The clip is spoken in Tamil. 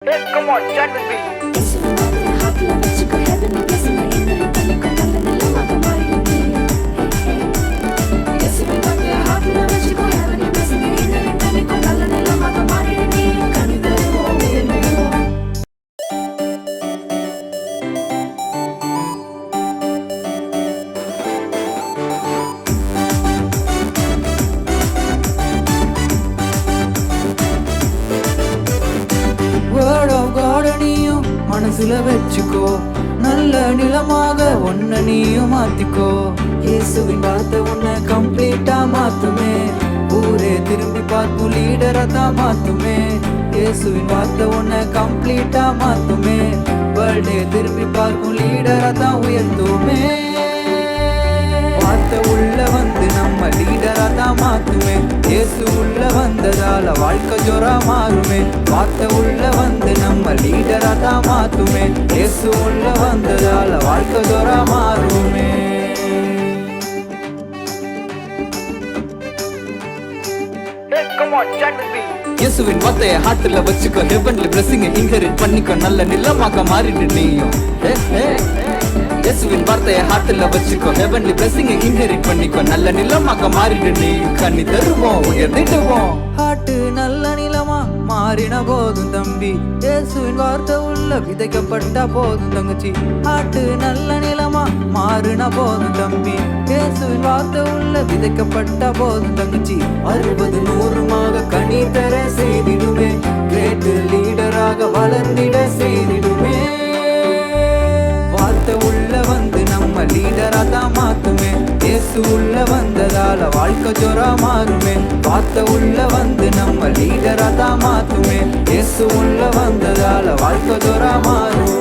Hey, come on, chat with me. Word of God நீயும் மனசுல வச்சுக்கோ, நல்ல நிலமாக ஒன்ன நீயும் மாத்திக்கோ. இயேசுவின் வார்த்தை உன்னை கம்ப்ளீட்டா மாத்துமே, ஊரே திரும்பி பார்க்கும் லீடரா தான் மாத்துமே. இயேசுவின் வார்த்தை உன்னை கம்ப்ளீட்டா மாத்துமே, வேர்ல்டே திரும்பி பார்க்கும் லீடரா தான் உயர்த்துமே. வார்த்தை உள்ள வந்து நம்ம லீடரா தான் மாத்துமே, இயேசு உள்ள வந்ததால வாழ்க்கை ஜோரா மாறுமே. வார்த்தை உள்ள வந்து நம்ம லீடரா தான் மாத்துமே, இயேசு உள்ள வந்ததால வாழ்க்கை ஜோரா மாறுமே. Hey, come on, chat with me. இயேசுவின் வார்த்தையை ஹார்ட்ல வச்சுக்கோ, ஹெவன்ல பிளெஸிங் இன்ஹெரிட் பண்ணிக்கோ, நல்ல நிலமாக மாறிடு நீயும். இயேசுவின் வார்த்தையை ஹார்ட்ல வச்சுக்கோ, ஹெவன்ல பிளெஸிங் இன்ஹெரிட் பண்ணிக்கோ, நல்ல நிலமாக மாறிடு நீயும். கண்ணி தருவோம், உயர்ந்திடுவோம். ஹாட்டு நல்ல நிலமா மாறின போதும் தம்பி, இயேசுவின் வார்த்தை உள்ள விதைக்கப்பட்ட போதும் தங்கச்சி. ஹாட்டு நல்ல நிலமா மாறின போதும் தம்பி, இயேசுவின் வார்த்தை உள்ள விதைக்கப்பட்ட போதும் தங்கச்சி. 60 100மாக கனி தர செய்திடுமே, கிரேட் லீடராக வளர்ந்திட செய்திடுமே. வார்த்தை உள்ள வந்து நம்ம லீடரா தான் மாத்துமே, இயேசு உள்ள வந்ததால வாழ்க்கை ஜோரா மாறுமே. வார்த்தை உள்ள வந்து நம்ம லீடரா தான் மாத்துமே, இயேசு உள்ள வந்ததால வாழ்க்கை ஜோரா மாறுமே.